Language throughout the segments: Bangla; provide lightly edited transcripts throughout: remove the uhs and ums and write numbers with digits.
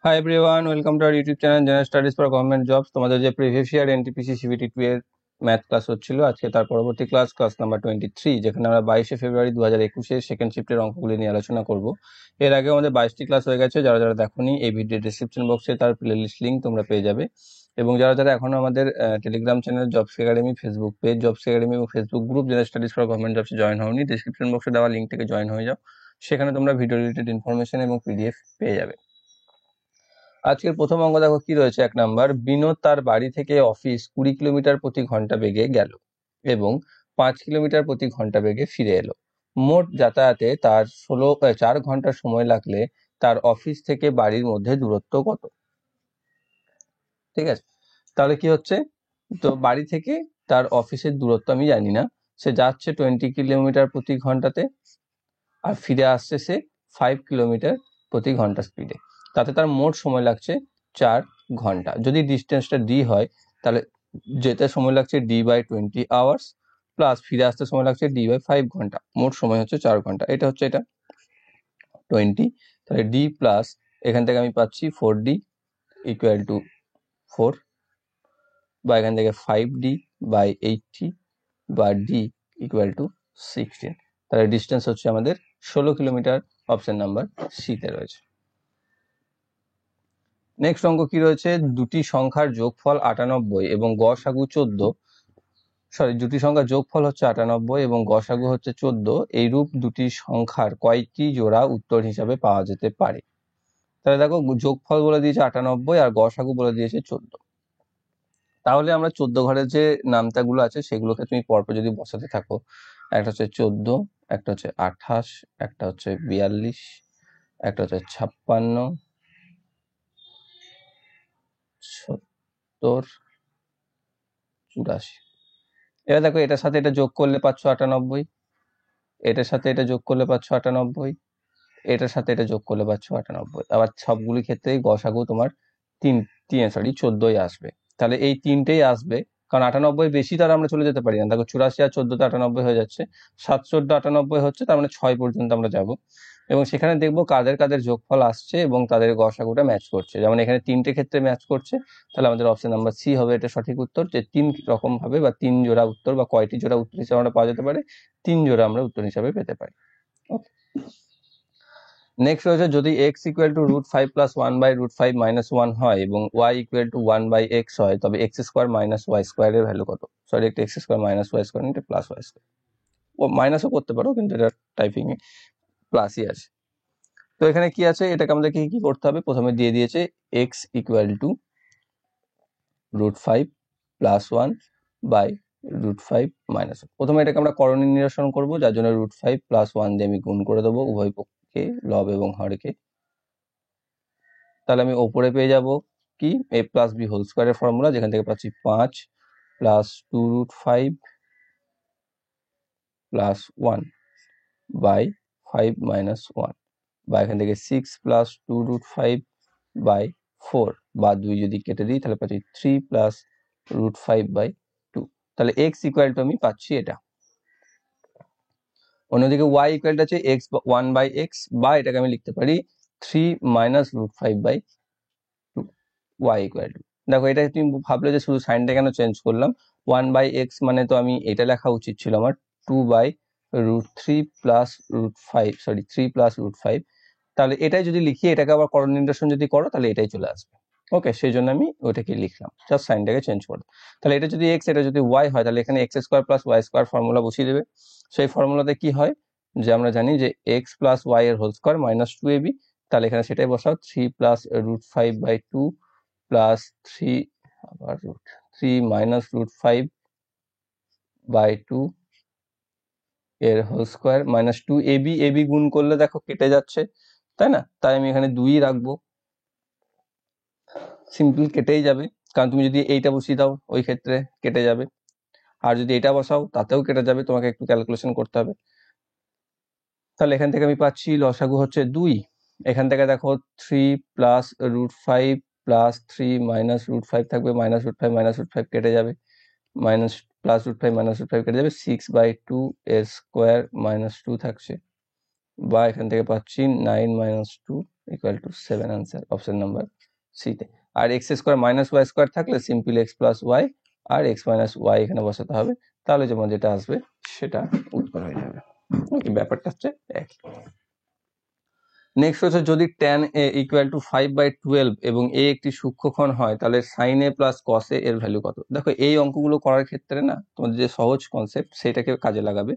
Hi everyone, welcome to our YouTube channel general studies for government jobs. তোমাদের যে প্রিভিয়াস ইয়ার এনটিপিসি সিবিটি 2 এর ম্যাথ ক্লাস হচ্ছিল, আজকে তার পরবর্তী ক্লাস নাম্বার 23, যেখানে আমরা 22শে ফেব্রুয়ারি 2021 সেকেন্ড শিফটের অঙ্কগুলি নিয়ে আলোচনা করব। এর আগে আমাদের 22টি ক্লাস হয়ে গেছে। যারা যারা দেখোনি, এই ভিডিও ডিসক্রিপশন বক্সে তার প্লেলিস্ট লিঙ্ক তোমরা পেয়ে যাবে। এবং যারা যারা এখনো আমাদের Telegram channel jobs academy, Facebook page jobs academy এবং Facebook group general studies for government জবসে জয়েন হওনি, ডিসক্রিপশন বক্সে দেওয়া লিঙ্ক থেকে জয়েন হয়ে যাও। সেখানে তোমরা ভিডিও রিলেটেড ইনফরমেশন এবং পিডিএফ পেয়ে যাবে। আজকের প্রথম অঙ্ক দেখো কি রয়েছে। 1 নাম্বার, বিনোদ তার বাড়ি থেকে অফিস 20 কিলোমিটার প্রতি ঘন্টা বেগে গেল এবং 5 কিলোমিটার প্রতি ঘন্টা বেগে ফিরে এলো। মোট যাতায়াতে তার 4 ঘন্টা সময় লাগলে তার অফিস থেকে বাড়ির মধ্যে দূরত্ব কত? ঠিক আছে, তাহলে কি হচ্ছে, তো বাড়ি থেকে তার অফিসের দূরত্ব আমি জানি না। সে যাচ্ছে 20 কিলোমিটার প্রতি ঘন্টাতে আর ফিরে আসছে সে 5 কিলোমিটার প্রতি ঘন্টা স্পিডে। তাতে তার মোট সময় লাগছে 4 ঘন্টা। যদি ডিস্টেন্সটা ডি হয়, তাহলে যেতে সময় লাগছে d/20 আওয়ার্স, প্লাস ফিরে আসতে সময় লাগছে d/5 ঘন্টা। মোট সময় হচ্ছে 4 ঘন্টা। এটা হচ্ছে এটা 20, তাহলে ডি প্লাস এখান থেকে আমি পাচ্ছি 4d ইকুয়াল টু 4, বা এখান থেকে 5d/80 বা ডি ইকুয়াল টু 16। তাহলে ডিস্টেন্স হচ্ছে আমাদের 16 কিলোমিটার। অপশন নাম্বার সিতে রয়েছে। নেক্সট অঙ্ক কি রয়েছে, দুটি সংখ্যার যোগফল 98 এবং গসাগু 14, দুটি সংখ্যার যোগফল হচ্ছে 98 এবং গসাগু হচ্ছে 14, এইরূপ দুটি সংখ্যার কয়টি জোড়া উত্তর হিসাবে পাওয়া যেতে পারে? তাহলে দেখো, যোগফল বলে দিয়েছে 98 আর গসাগু বলে দিয়েছে 14। তাহলে আমরা 14 ঘরের যে নামতাগুলো আছে সেগুলোকে তুমি পরপর যদি বসাতে থাকো, একটা হচ্ছে 14, একটা হচ্ছে 28, একটা হচ্ছে 42, একটা হচ্ছে 56, 70, 84। এবার দেখো, এটার সাথে এটা যোগ করলে পাচ্ছ 98, এটার সাথে এটা যোগ করলে পাচ্ছ 98, এটার সাথে এটা যোগ করলে পাচ্ছ 98। আবার সবগুলি ক্ষেত্রেই গসাগু তোমার 14ই আসবে। তাহলে এই তিনটেই আসবে, কারণ 98 বেশি তার আমরা চলে যেতে পারি না। দেখো, 84 আর 14 98 হয়ে যাচ্ছে, 7 14 98 হচ্ছে, তার মানে 6 পর্যন্ত আমরা যাব। এবং সেখানে দেখবো কাদের কাদের যোগফল আসছে এবং তাদের গসাগুটা ম্যাচ করছে। যেমন এখানে তিনটে ক্ষেত্রে ম্যাচ করছে, তাহলে আমাদের অপশন নাম্বার সি হবে এটা সঠিক উত্তর। যে 3 রকম ভাবে বা 3 জোড়া উত্তর বা কয়টি জোড়া উত্তর হিসাবে আমরা পাওয়া যেতে পারে, 3 জোড়া আমরা উত্তর হিসাবে পেতে পারি। ওকে, নেক্সট রয়েছে, যদি x equal to √5 plus 1/√5 minus 1 হয় এবং y ইকুয়াল টু 1/x হয়, তবে x স্কোয়ার মাইনাস ওয়াই স্কোয়ারের ভ্যালু কত? সরি, একটা x square minus Y square এটা প্লাস ওয়াই স্কোয়ার, ও মাইনাসও করতে পারো, কিন্তু এটা টাইপিং এ প্লাসই আছে। তো এখানে কি আছে, এটাকে আমাদেরকে কি করতে হবে, প্রথমে দিয়ে দিয়েছে x equal to √5 plus 1/√5 minus 1। প্রথমে এটাকে আমরা করণীয় নিরসন করবো, যার জন্য √5 প্লাস 1 দিয়ে আমি গুণ করে দেবো উভয় পক্ষে, লব এবং হরকে। তাহলে আমি ওপরে পেয়ে যাব কি, a প্লাস বি হোল স্কোয়ারের ফর্মুলা, যেখান থেকে পাচ্ছি 5 প্লাস 2√5 প্লাস 1/5 মাইনাস 1, বা এখান থেকে 6 প্লাস 2√5/4, বা 2 যদি কেটে দিই তাহলে পাচ্ছি 3 প্লাস √5/2। তাহলে x ইকুয়াল টু আমি পাচ্ছি এটা। অন্যদিকে y ইকুয়াল টু আছে x 1/x, বা এটাকে আমি লিখতে পারি 3 মাইনাস √5/2, y ইকুয়াল টু। দেখো, এটা তুমি ভাবলে যে শুধু সাইনটা কেন চেঞ্জ করলাম, 1/x মানে তো আমি এটা লেখা উচিত ছিল আমার 2/√3 প্লাস √5, সরি 3 প্লাস √5। তাহলে এটাই যদি লিখি, এটাকে আবার করণ নির্দেশন যদি করো, তাহলে এটাই চলে আসবে। ওকে, সেই জন্য আমি ওটাকে লিখলাম, জাস্ট সাইনটাকে চেঞ্জ করে। তাহলে এটা যদি x, এটা যদি y হয়, তাহলে এখানে x square plus y square formula বসিয়ে দেবে। সেই ফর্মুলাতে কি হয়, যে আমরা জানি যে x প্লাস ওয়াই এর হোল স্কোয়ার মাইনাস 2ab, তাহলে এখানে সেটাই বসাও, 3 প্লাস √5/2 প্লাস 3 আবার √3 মাইনাস √5/2 এর whole square minus 2ab, ab গুণ করলে দেখো কেটে যাচ্ছে, তাই না? তাই আমি এখানে 2ই রাখবো, সিম্পল কেটেই যাবে, কারণ তুমি যদি এইটা বসিয়ে দাও ওই ক্ষেত্রে কেটে যাবে, আর যদি এটা বসাও তাতেও কেটে যাবে, তোমাকে একটু ক্যালকুলেশন করতে হবে। তাহলে এখান থেকে আমি পাচ্ছি লসাগু হচ্ছে 2। এখান থেকে দেখো 3 প্লাস √5 প্লাস 3 মাইনাস √5 থাকবে, মাইনাস √5 মাইনাস √5 কেটে যাবে, মাইনাস প্লাস √5 মাইনাস √5 কেটে যাবে, 6/2 এর স্কোয়ার মাইনাস 2 থাকছে, বা এখান থেকে পাচ্ছি 9 minus 2 equal to 7 answer option number C তে। আর X square minus Y square থাকলে সিম্পল এক্স প্লাস ওয়াই আর এক্স মাইনাস ওয়াই এখানে বসাতে হবে, তাহলে যেমন যেটা আসবে সেটা উত্তর হয়ে যাবে। ওকে, ব্যাপারটা হচ্ছে একই। নেক্সট হচ্ছে যদি tan a ইকুয়াল টু 5/12 এবং a একটি সূক্ষ্মকোণ হয় তাহলে sin a plus cos a এর ভ্যালু কত? দেখো এই অঙ্কগুলো করার ক্ষেত্রে না তোমাদের যে সহজ কনসেপ্ট সেটাকে কাজে লাগাবে,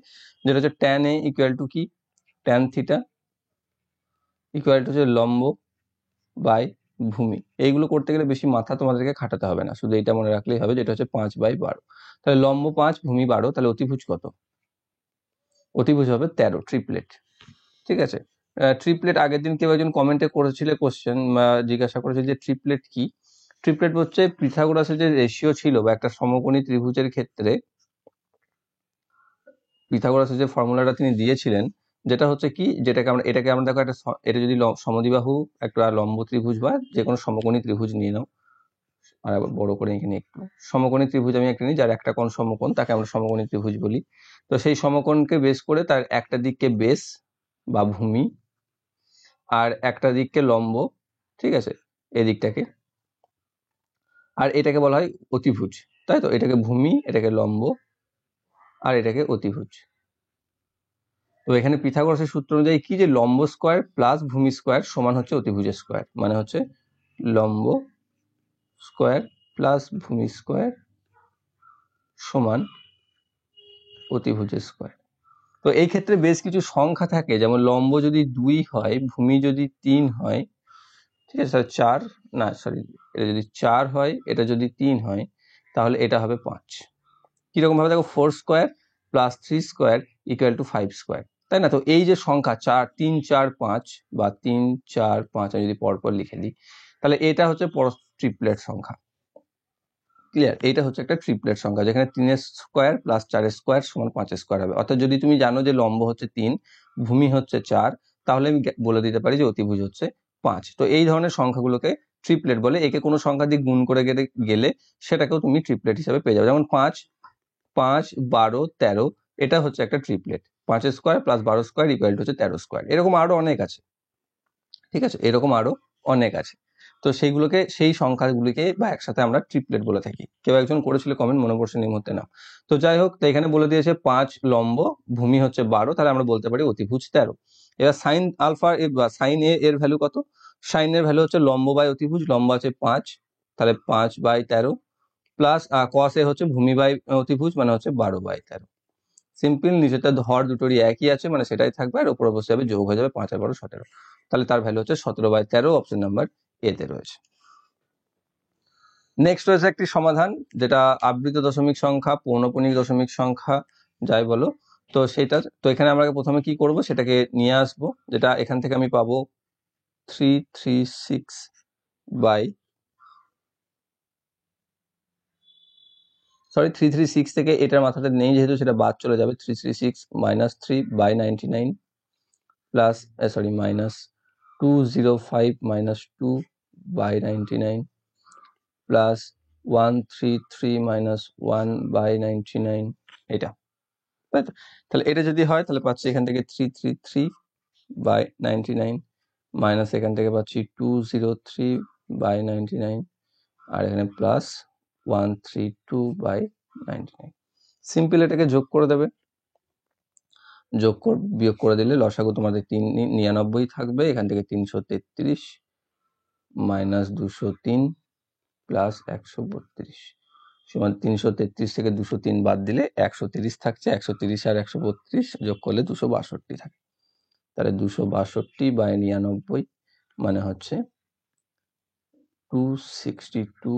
যেটা হচ্ছে tan a ইকুয়াল টু কি, tan থিটা ইকুয়াল টু হচ্ছে লম্ব বাই ভূমি। এইগুলো করতে গেলে বেশি মাথা তোমাদেরকে খাটাতে হবে না, শুধু এটা মনে রাখলেই হবে, যেটা হচ্ছে 5/12। তাহলে লম্ব 5 ভূমি 12, তাহলে অতিভুজ কত? অতিভুজ হবে 13, ট্রিপলেট। ঠিক আছে, ট্রিপলেট আগের দিন কেউ একজন কমেন্টে করেছিল কোশ্চেন, জিজ্ঞাসা করেছিল যে ট্রিপলেট কি। ট্রিপলেট হচ্ছে পিথাগোরাসের যে রেশিও ছিল বা একটা সমকোণী ত্রিভুজের ক্ষেত্রে পিথাগোরাসের যে ফর্মুলাটা তিনি দিয়েছিলেন, যেটা হচ্ছে কি, এটাকে আমরা দেখো একটা এটা যদি সমদ্বিবাহু একটা লম্ব ত্রিভুজ বা যে কোনো সমকোণী ত্রিভুজ নিয়ে নাও, আর আবার বড় করে এখানে একটু সমকোণী ত্রিভুজ আমি একটা নিই যার একটা কোণ সমকোণ, তাকে আমরা সমকোণী ত্রিভুজ বলি। তো সেই সমকোণকে বেস করে তার একটা দিককে বেস বা ভূমি আর একটা দিককে লম্ব, ঠিক আছে, এদিকটাকে, আর এটাকে বলা হয় অতিভুজ, তাই তো, এটাকে ভূমি, এটাকে লম্ব আর এটাকে অতিভুজ। তো এখানে পিথাগোরাসের সূত্র অনুযায়ী কি, যে লম্ব স্কোয়ার প্লাস ভূমি স্কোয়ার সমান হচ্ছে অতিভুজের স্কোয়ার, মানে হচ্ছে লম্ব স্কোয়ার প্লাস ভূমি স্কোয়ার সমান অতিভুজের স্কোয়ার। তো এই ক্ষেত্রে বেশ কিছু সংখ্যা থাকে, যেমন লম্ব যদি 2 হয়, ভূমি যদি 3 হয়, ঠিক আছে, স্যার 4 না সরি, এটা যদি 4 হয়, এটা যদি 3 হয়, তাহলে এটা হবে 5। কিরকম ভাবে দেখো, 4 square plus 3 square equal to 5 square, তাই না? তো এই যে সংখ্যা 4 3 4 5 বা 3 4 5 আমি যদি পরপর লিখে দিই, তাহলে এটা হচ্ছে ট্রিপলেট সংখ্যা। ক্লিয়ার? এইটা হচ্ছে একটা ট্রিপলেট সংখ্যা, যেখানে 3 স্কোয়ার প্লাস 4 স্কোয়ার সমান 5 স্কোয়ার হবে। অর্থাৎ যদি তুমি জানো যে লম্ব হচ্ছে 3, ভূমি হচ্ছে 4, তাহলে আমি বলে দিতে পারি যে অতিভুজ হচ্ছে 5। তো এই ধরনের সংখ্যাগুলোকে ট্রিপলেট বলে। একে কোনো সংখ্যা দিয়ে গুণ করে গেলে সেটাকেও তুমি ট্রিপলেট হিসেবে পেয়ে যাবে। যেমন 5 5 12 13, এটা হচ্ছে একটা triplet. 5 square plus 12 square equal to হচ্ছে 13 স্কোয়ার। এরকম আরো অনেক আছে, ঠিক আছে, এরকম আরো অনেক আছে। তো সেইগুলোকে, সেই সংখ্যাগুলিকে বা একসাথে আমরা ট্রিপলেট বলে থাকি। কেউ একজন করেছিল কমেন্ট, মনে পড়ছে এই মুহূর্তে নাম। তো যাই হোক, তো এখানে বলে দিয়েছে 5 লম্ব, ভূমি হচ্ছে 12, তাহলে আমরা বলতে পারি অতিভুজ 13। এবার সাইন আলফা বা সাইন এ এর ভ্যালু কত? সাইন এর ভ্যালু হচ্ছে লম্ব বাই অতিভুজ, লম্ব আছে 5, তাহলে 5/13, প্লাস কস এ হচ্ছে ভূমি বাই অতিভুজ, মানে হচ্ছে 12/13। সিম্পল, নিচেটা হর দুটোরই একই আছে, মানে সেটাই থাকবে, আর উপরে বসে যাবে, যোগ হয়ে যাবে 5 আর 12 17। তাহলে তার ভ্যালু হচ্ছে 17/13, অপশন নাম্বার এ তে রয়েছে। নেক্সট রয়েছে একটি সমাধান, যেটা আবৃত দশমিক সংখ্যা, পৌনঃপুনিক দশমিক সংখ্যা যাই বলো। তো সেটা, তো এখানে আমরা প্রথমে কি করব, সেটাকে নিয়ে আসবো, যেটা এখান থেকে আমি পাবো 336 বাই, সরি 336 থেকে এটার মাথাতে নেই যেহেতু, সেটা বাদ চলে যাবে। 336 minus 3/99 plus sorry minus 205 minus 2/99 plus 133 minus 1/99, এটা, তাই তো? তাহলে এটা যদি হয় তাহলে পাচ্ছি এখান থেকে 333/99 মাইনাস এখান থেকে পাচ্ছি 203/99 আর এখানে প্লাস 132/99। সিম্পল এটাকে যোগ করে দেবে, বিয়োগ করে দিলে লসাগু তোমাদের 99 থাকবে। এখান থেকে 333 মাইনাস 203 প্লাস 132 সমান 333 থেকে 203 বাদ দিলে 130 থাকছে। 130 আর 132 যোগ করলে 262 থাকে। তাহলে 262/99 মানে হচ্ছে 262।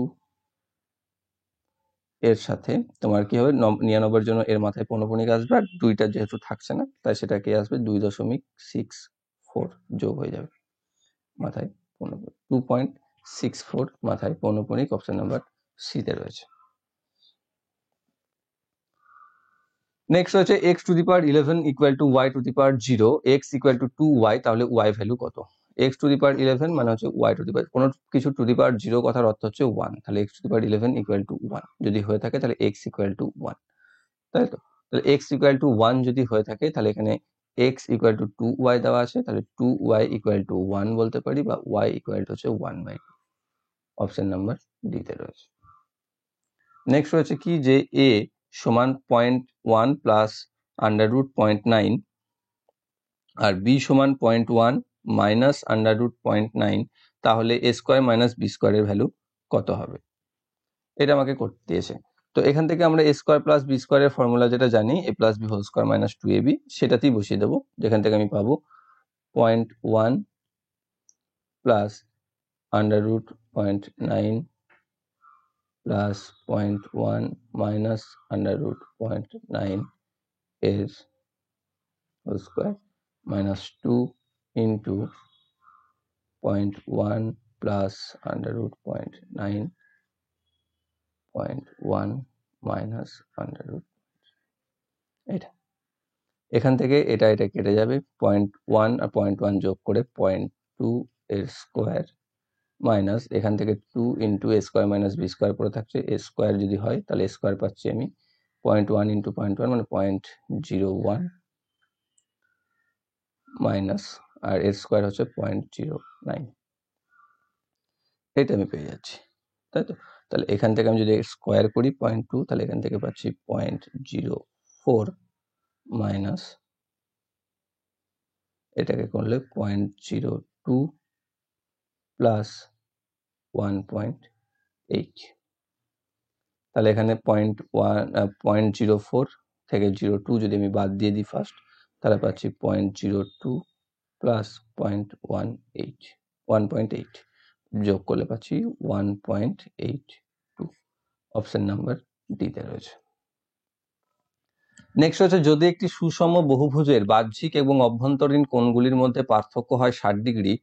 এর সাথে তোমার কি হবে, 99 এর জন্য এর মাথায় পৌনঃপুনিক আসবে, আর দুইটা যেহেতু থাকছে না তাই সেটা কি আসবে, 2.64 যোগ হয়ে যাবে মাথায় পৌনঃপুনিক, 2.64 মাথায় পৌনঃপুনিক, অপশন নাম্বার সি তে রয়েছে। নেক্সট হচ্ছে x to the power 11 equal to y to the power 0, x equal to 2y, তাহলে y ভ্যালু কত? x টু দি পাওয়ার 11 মানে হচ্ছে y টু দি পাওয়ার, কোনো কিছু টু দি পাওয়ার 0 কথার অর্থ হচ্ছে 1, তাহলে x to the power 11 equal to 1 যদি হয়ে থাকে তাহলে x ইকুয়াল টু 1, তাই তো? তাহলে x ইকুয়াল টু 1 যদি হয়ে থাকে তাহলে এখানে x ইকুয়াল টু 2y দেওয়া আছে, তাহলে 2y ইকুয়াল টু 1 বলতে পারি, বা y ইকুয়াল টু হচ্ছে 1/2। অপশন নাম্বার ডি তে রয়েছে। নেক্সট রয়েছে কি, যে a সমান 0.1 প্লাস আন্ডার রুট 0.9 আর b সমান 0.1 মাইনাস আন্ডার রুট 0.9, তাহলে a স্কোয়ার মাইনাস বি স্কোয়ারের ভ্যালু কত হবে? এটা আমাকে করতে দিয়েছে। তো এখান থেকে আমরা a স্কোয়ার প্লাস বি স্কোয়ারের ফর্মুলা যেটা জানি, a plus B whole square minus 2ab, সেটাতেই বসিয়ে দেবো। যেখান থেকে আমি পাবো 0.1 plus under root 0.9 plus 0.1 minus under root 0.9 এর whole square minus 2 into 0.1 plus under root 0.9 0.1 minus under root, এটা এখান থেকে এটা কেটে যাবে, 0.1 আর 0.1 যোগ করে 0.2 এর স্কোয়ার মাইনাস এখান থেকে 2 ইন্টু এ স্কোয়ার মাইনাস বি স্কোয়ার পড়ে থাকছে, এ স্কোয়ার যদি হয় তাহলে এ স্কোয়ার পাচ্ছি আমি 0.1 ইন্টু 0.1 মানে 0.01 মাইনাস, আর এর স্কোয়ার হচ্ছে 0.09, এটা আমি পেয়ে যাচ্ছি, তাই তো? তাহলে এখান থেকে আমি যদি স্কোয়ার করি 0.2, তাহলে এখান থেকে পাচ্ছি 0.04 মাইনাস এটাকে করলে 0.02 প্লাস 1.8, তাহলে এখানে 0.04 থেকে 0.2 যদি আমি বাদ দিয়ে দিই ফার্স্ট, তাহলে পাচ্ছি 0.02 প্লাস 1.8 যোগ করলে পাচ্ছি 1.82। অপশন নাম্বার ডিতে রয়েছে। নেক্সট হচ্ছে, যদি একটি সুষম বহুভুজের বাহ্যিক এবং অভ্যন্তরীণ কোণগুলির মধ্যে পার্থক্য হয় 60 ডিগ্রি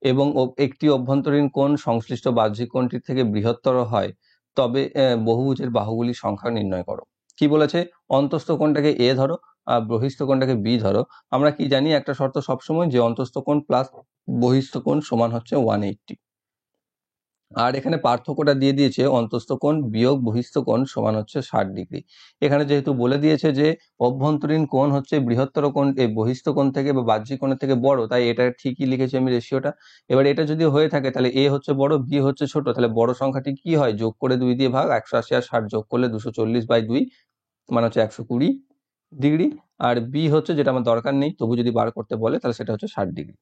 এবং একটি অভ্যন্তরীণ কোণ সংশ্লিষ্ট বাহ্যিক কোণটির থেকে বৃহত্তর হয়, তবে বহুভুজের বাহুগুলির সংখ্যা নির্ণয় করো। কি বলেছে? অন্তস্থ কোণটাকে এ ধরো আর বহিস্থ কোণটাকে বি ধরো। আমরা কি জানি একটা শর্ত সবসময়, যে অন্তস্থ কোণ প্লাস বহিস্থ কোণ সমান হচ্ছে 180, আর এখানে পার্থক্যটা দিয়ে দিয়েছে অন্তস্থ কোণ বিয়োগ বহিস্থ কোণ সমান হচ্ছে 60 ডিগ্রি। এখানে যেহেতু বলে দিয়েছে যে অভ্যন্তরীণ কোণ হচ্ছে বৃহত্তর কোণ এই বহিস্থ কোণ থেকে বা বাহ্যিক কোণের থেকে বড়, তাই এটা ঠিকই লিখেছি আমি রেশিওটা। এবার এটা যদি হয়ে থাকে তাহলে এ হচ্ছে বড়, বি হচ্ছে ছোট, তাহলে বড় সংখ্যাটি কি হয়? যোগ করে 2 দিয়ে ভাগ, 180 আর 60 যোগ করলে 240/2 মানে হচ্ছে 120 ডিগ্রি, আর বি হচ্ছে, যেটা আমার দরকার নেই তবু যদি বার করতে বলে, তাহলে সেটা হচ্ছে 60 ডিগ্রি।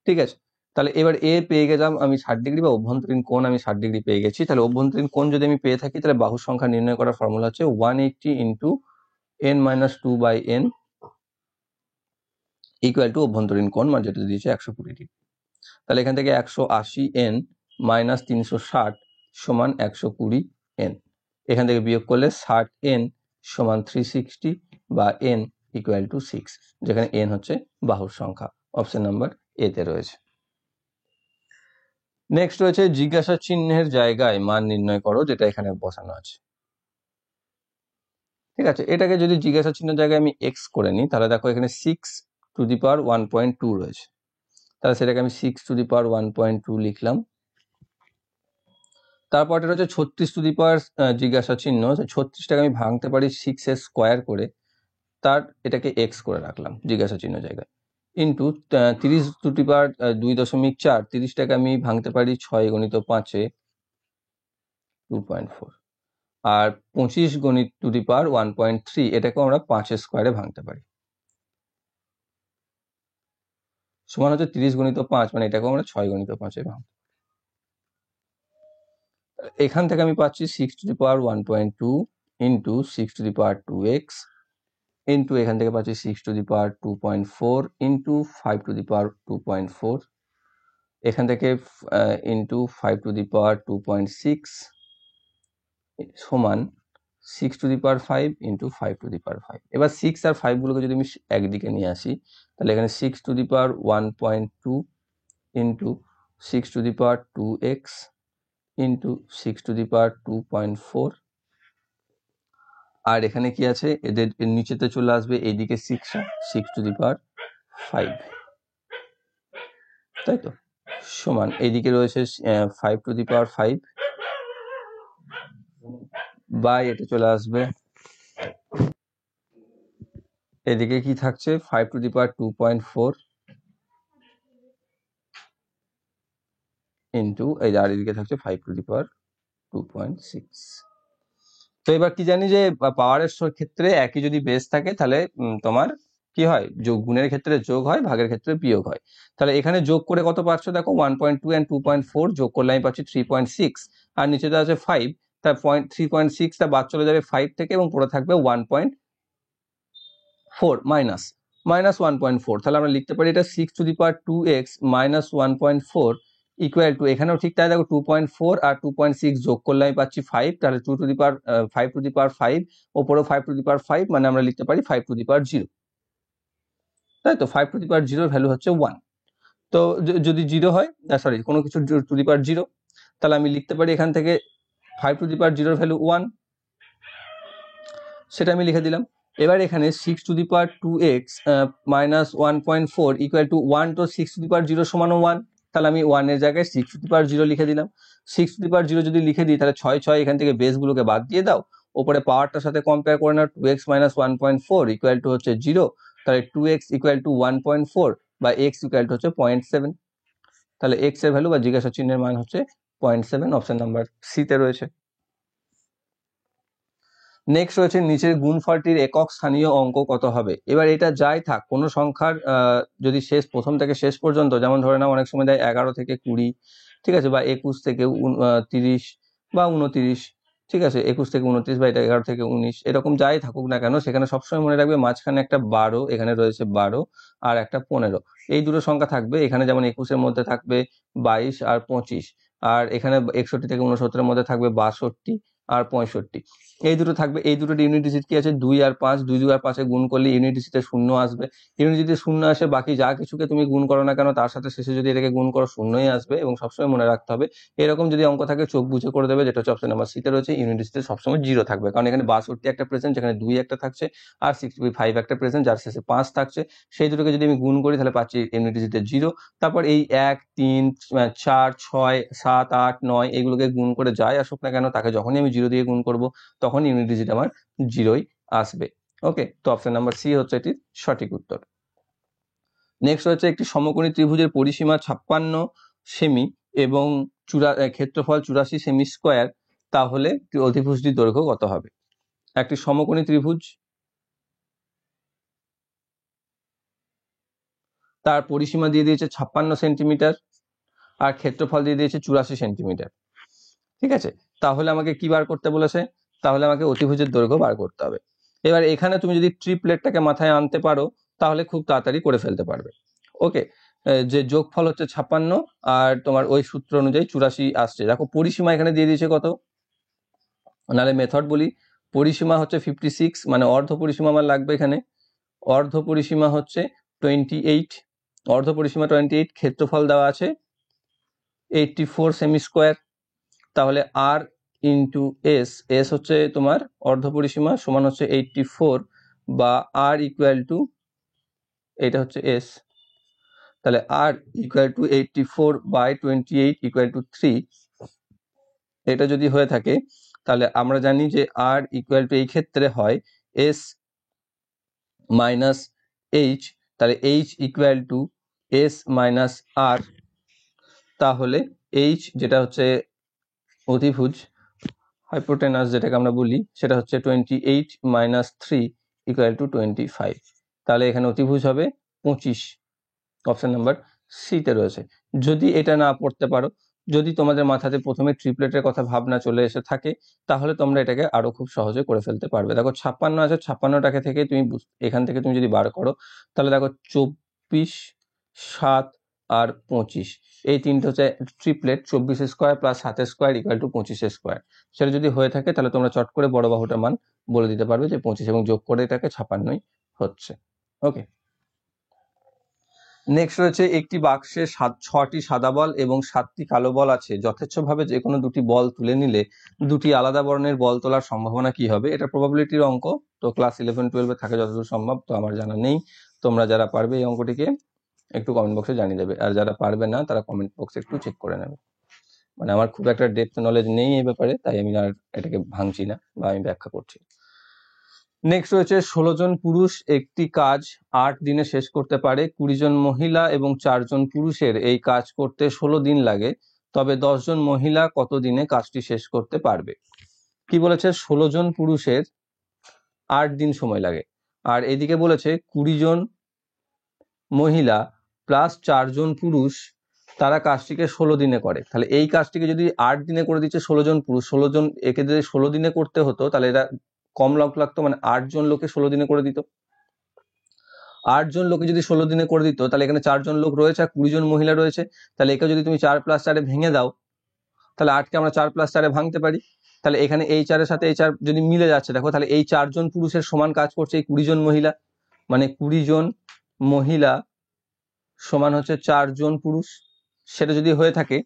ঠিক আছে, তাহলে এবার এ পেয়ে গেলাম আমি 60 ডিগ্রি, বা অভ্যন্তরীণ কোণ আমি 60 ডিগ্রি পেয়ে গেছি। তাহলে অভ্যন্তরীণ কোণ যদি আমি পেয়ে থাকি, তাহলে বাহুর সংখ্যা নির্ণয় করার ফর্মুলা হচ্ছে 180 ইন্টু n-2/n ইকুয়াল টু অভ্যন্তরীণ কোণ, মানে যেটা দিয়েছে 120 ডিগ্রি। তাহলে এখান থেকে 180n মাইনাস 360 সমান 120n, এখান থেকে বিয়োগ করলে 60n সমান 360 বা n ইকুয়াল টু 6, যেখানে n হচ্ছে বাহুর সংখ্যা। অপশন নাম্বার এ তে রয়েছে। নেক্সট রয়েছে জিজ্ঞাসা চিহ্নের জায়গায় মান নির্ণয় করো, যেটা এখানে বসানো আছে। ঠিক আছে, এটাকে যদি জিজ্ঞাসা চিহ্নের জায়গায় আমি এক্স করে নিই, তাহলে দেখো এখানে 6⁻1.2 রয়েছে, তাহলে সেটাকে আমি 6⁻1.2 লিখলাম। তারপর এটা হচ্ছে 36 জিজ্ঞাসা চিহ্ন, 36টাকে আমি ভাঙতে পারি 6 এর স্কোয়ার করে, তার এটাকে এক্স করে রাখলাম জিজ্ঞাসা চিহ্ন জায়গায়, ইন্টু 30⁻2.4, 30টাকে আমি ভাঙতে পারি 6 × 5 2.4, আর 25⁻1.3 এটাকেও আমরা 5 স্কোয়ারে ভাঙতে পারি, সমান হচ্ছে 30 × 5, মানে এটাকেও আমরা 6 × 5 ভাঙতে। এখান থেকে আমি পাচ্ছি 6⁻1.2 ইন্টু 6⁻2x ইন্টু এখান থেকে পাচ্ছি 6⁻2.4 ইন্টু 5⁻2.4, এখান থেকে ইন্টু 5⁻2.6 সমান 6⁵ ইন্টু 5⁵। এবার 6 আর 5 গুলোকে যদি আমি একদিকে নিয়ে আসি, তাহলে এখানে 6⁻1.2 ইন্টু 6⁻2x ইন্টু 6⁻2.4, আর এখানে কি আছে, এদের নিচেতে চলে আসবে এইদিকে 6⁵, তাই তো, সমান এইদিকে রয়েছে 5⁵, বাই এটা চলে আসবে এদিকে কি থাকছে 5 টু দি পাওয়ার 2.4 ইন্টু এই আর এদিকে থাকছে 5 টু দি পাওয়ার 2.6। তো এবার কি জানি যে পাওয়ারের ক্ষেত্রে একই যদি বেস থাকে তাহলে তোমার কি হয়, যোগ গুণের ক্ষেত্রে যোগ হয়, ভাগের ক্ষেত্রে বিয়োগ হয়। তাহলে এখানে যোগ করে কত পাচ্ছ দেখো 1.2 and 2.4 যোগ করলে আমি পাচ্ছি 3.6, আর নিচেতে আছে 5, তার 3.6টা বাদ চলে যাবে 5 থেকে এবং পড়ে থাকবে 1.4 মাইনাস 1.4। তাহলে আমরা লিখতে পারি এটা 6 to the power 2x minus 1.4 equal to, এখানেও ঠিক তাই দেখো 2.4 আর 2.6 যোগ করলে আমি পাচ্ছি 5, তাহলে 2 to the power 5 to the পাওয়ার 5, ওপরেও 5 টু দি পাওয়ার 5, মানে আমরা লিখতে পারি 5 টু দি পাওয়ার 0, তাই তো 5 টু দি পাওয়ার 0 ভ্যালু হচ্ছে 1। তো যদি 0 হয়, সরি কোনো কিছু টু দি পাওয়ার 0, তাহলে আমি লিখতে পারি এখান থেকে 5 টু দি পাওয়ার 0 ভ্যালু 1, সেটা আমি লিখে দিলাম। এবার এখানে 6 to the power 2x minus 1.4 equal to 1, তো 6 টু দি পাওয়ার 0 সমান 1, তাহলে আমি 1 এর জায়গায় 6 টু দি পাওয়ার 0 লিখে দিলাম। 6 টু দি পাওয়ার 0 যদি লিখে দিই তাহলে 6 এখান থেকে বেসগুলোকে বাদ দিয়ে দাও, ওপরে পাওয়ারটার সাথে কম্পেয়ার করে নাও, 2x মাইনাস 1.4 ইকুয়াল টু হচ্ছে 0, তাহলে 2x ইকুয়াল টু 1.4 বা x ইকুয়াল টু হচ্ছে 0.7, তাহলে x এর ভ্যালু বা জিজ্ঞাসা চিহ্নের মান হচ্ছে 0.7, অপশন নাম্বার সি তে রয়েছে। নেক্সট রয়েছে নিচের গুণফলটির একক স্থানীয় অঙ্ক কত হবে। এবার এটা যাই থাক, কোনো সংখ্যার যদি প্রথম থেকে শেষ পর্যন্ত, যেমন ধরে নাও অনেক সময় দেয় 11 থেকে 20, ঠিক আছে, বা 21 থেকে 30 বা 29, ঠিক আছে, 21 থেকে 29 বা এটা 11 থেকে 19, এরকম যাই থাকুক না কেন সেখানে সবসময় মনে রাখবে মাঝখানে একটা 12, এখানে রয়েছে 12 আর একটা 15, এই দুটো সংখ্যা থাকবে। এখানে যেমন 21-এর মধ্যে থাকবে 22 আর 25, আর এখানে 61 থেকে 69-এর মধ্যে থাকবে 62 আর 65, এই দুটো থাকবে। এই দুটো ইউনিট ডিজিট কি আছে 2 আর 5, 2 আর 5-এ গুণ করলে ইউনিট ডিজিটে 0 আসবে। ইউনিট ডিজিটে 0 আসে, বাকি যা কিছুকে তুমি গুণ করো না কেন তার সাথে শেষে যদি এটাকে গুণ করো 0ই আসবে। এবং সবসময় মনে রাখতে হবে এরকম যদি অঙ্ক থাকে চোখ বুঝে করে দেবে, যেটা হচ্ছে অপশন নাম্বার সি তে রয়েছে, ইউনিট ডিজিটে সবসময় 0 থাকবে, কারণ এখানে 62 একটা প্রেজেন্ট যেখানে 2 একটা থাকছে, আর 65 একটা প্রেজেন্ট যার শেষে 5 থাকছে, সেই দুটোকে যদি আমি গুণ করি তাহলে পাচ্ছি ইউনিট ডিজিটে 0। তারপর এই 1, 3, 4, 6, 7, 8, 9 এগুলোকে গুণ করে যাই আসুক না কেন তাকে যখনই আমি 0 দিয়ে গুণ করব তখন ইউনিট ডিজিট আমার 0ই আসবে। ওকে, তো অপশন নাম্বার সি হচ্ছে এটির সঠিক উত্তর। নেক্সট হচ্ছে একটি সমকোণী ত্রিভুজের পরিসীমা 56 সেমি এবং ক্ষেত্রফল 84 সেমি স্কোয়ার, তাহলে অতিভুজটির দৈর্ঘ্য কত হবে। একটি সমকোণী ত্রিভুজ, তার পরিসীমা দিয়ে দিয়েছে 56 সেন্টিমিটার আর ক্ষেত্রফল দিয়ে দিয়েছে 84 সেন্টিমিটার, ঠিক আছে। তাহলে আমাকে কি বার করতে বলেছে, তাহলে আমাকে অতিভুজের দৈর্ঘ্য বার করতে হবে। এবার এখানে তুমি যদি ট্রিপলেটটাকে মাথায় আনতে পারো তাহলে খুব তাড়াতাড়ি করে ফেলতে পারবে। ওকে, যে যোগফল হচ্ছে 56 আর তোমার ওই সূত্র অনুযায়ী 84 আসছে। দেখো পরিসীমা এখানে দিয়ে দিয়েছে কত, নাহলে মেথড বলি। পরিসীমা হচ্ছে 56, মানে অর্ধ পরিসীমা আমার লাগবে এখানে, অর্ধ পরিসীমা হচ্ছে 28, অর্ধ পরিসীমা 28, ক্ষেত্রফল দেওয়া আছে 84 সেমি স্কোয়ার, তাহলে আর ইন্টু এস, এস হচ্ছে তোমার অর্ধ পরিসীমা সমান হচ্ছে 84, বা আর ইকুয়াল টু, এটা হচ্ছে এস, তাহলে আর ইকুয়াল টু 84/28 ইকুয়াল টু 3, এটা যদি হয়ে থাকে তাহলে আমরা জানি যে আর ইকুয়াল টু এই ক্ষেত্রে হয় এস মাইনাস এইচ, তাহলে H equal to S minus R, তাহলে এইচ যেটা হচ্ছে অতিভুজ হাইপোটেনাস যেটাকে আমরা বলি সেটা হচ্ছে 28 মাইনাস 3 ইকুয়াল টু 25, তাহলে এখানে অতিভুজ হবে 25, অপশন নাম্বার সি তে রয়েছে। যদি এটা না পড়তে পারো, যদি তোমাদের মাথাতে প্রথমে ট্রিপলেটের কথা ভাবনা চলে এসে থাকে তাহলে তোমরা এটাকে আরো খুব সহজে করে ফেলতে পারবে। দেখো 56 আছে, 56টাকে থেকে তুমি এখান থেকে তুমি যদি বার করো তাহলে দেখো 24, 7 আর 25, এই তিনটে হচ্ছে triplet, 24 square plus 7 square equal to 25 square. সেটা যদি হয়ে থাকে তাহলে তোমরা চট করে বড় বাহুটার মান বলে দিতে পারবে যে 25 এবং যোগ করে এটাকে 56ই হচ্ছে। ওকে, নেক্সট রয়েছে একটি বাক্সে 6টি সাদা বল এবং 7টি কালো বল আছে, যথেচ্ছভাবে যে কোনো দুটি বল তুলে নিলে দুটি আলাদা বর্ণের বল তোলার সম্ভাবনা কি হবে। এটা প্রবাবিলিটির অঙ্ক, তো ক্লাস 11-12-এ থাকে যতদূর সম্ভব, তো আমার জানা নেই। তোমরা যারা পারবে এই অঙ্কটিকে একটু কমেন্ট বক্সে জানিয়ে দেবে, আর যারা পারবে না তারা কমেন্ট বক্সে একটু চেক করে নেবে। মানে আমার খুব একটা ডেপথ নলেজ নেই এই ব্যাপারে, তাই আমি আর এটাকে ভাঙছি না বা আমি ব্যাখ্যা করছি। নেক্সট রয়েছে 16 জন পুরুষ একটি কাজ 8 দিনে শেষ করতে পারে, 20 জন মহিলা এবং 4 জন পুরুষের এই কাজ করতে 16 দিন লাগে, তবে 10 জন মহিলা কত দিনে কাজটি শেষ করতে পারবে? কি বলেছে? 16 জন পুরুষের 8 দিন সময় লাগে, আর এদিকে বলেছে 20 জন মহিলা প্লাস 4 জন পুরুষ তারা কাজটিকে 16 দিনে করে। তাহলে এই কাজটিকে যদি 8 দিনে করে দিচ্ছে 16 জন পুরুষ, 16 জন একে যদি 16 দিনে করতে হতো তাহলে এটা কম লোক লাগতো, মানে 8 জন লোকে 16 দিনে করে দিত। 8 জন লোকে যদি 16 দিনে করে দিত তাহলে এখানে 4 জন লোক রয়েছে আর 20 জন মহিলা রয়েছে, তাহলে একে যদি তুমি 4 + 4 ভেঙে দাও তাহলে 8কে আমরা 4 + 4 ভাঙতে পারি। তাহলে এখানে এই 4 এর সাথে এই 4 যদি মিলে যাচ্ছে দেখো, তাহলে এই 4 জন পুরুষের সমান কাজ করছে এই 20 জন মহিলা, মানে 20 জন মহিলা সমান হচ্ছে 4 জন পুরুষ। সেটা যদি হয়ে থাকে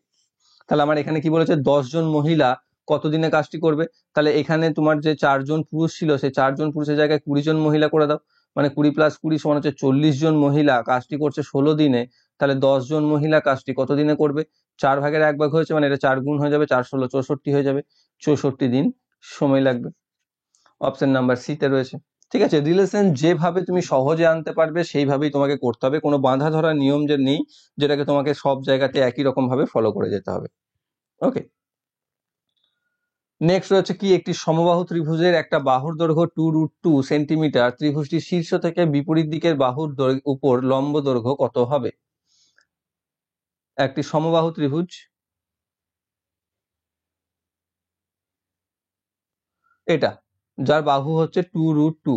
তাহলে আমার এখানে কি বলেছে 10 জন মহিলা কতদিনে কাজটি করবে, তাহলে এখানে তোমার যে 4 জন পুরুষ ছিল সেই 4 জন পুরুষের জায়গায় 20 জন মহিলা করে দাও, মানে 20 + 20 সমান হচ্ছে 40 জন মহিলা কাজটি করছে 16 দিনে, তাহলে 10 জন মহিলা কাজটি কত দিনে করবে? 4 ভাগের 1 ভাগ হয়েছে, মানে এটা 4 গুণ হয়ে যাবে, 4 16 64 হয়ে যাবে, 64 দিন সময় লাগবে। অপশন নাম্বার সি তে রয়েছে। ঠিক আছে, রিলেশন যেভাবে তুমি সহজে আনতে পারবে সেইভাবেই তোমাকে করতে হবে, কোনো বাঁধা ধরা নিয়ম যে নেই যেটাকে তোমাকে সব জায়গাতে একই রকম ভাবে ফলো করে যেতে হবে। ওকে, নেক্সট রয়েছে কি, একটি সমবাহু ত্রিভুজের একটা বাহুর দৈর্ঘ্য 2√2 সেন্টিমিটার, ত্রিভুজটির শীর্ষ থেকে বিপরীত দিকের বাহুর উপর লম্ব দৈর্ঘ্য কত হবে? একটি সমবাহু ত্রিভুজ এটা, যার বাহু হচ্ছে 2√2,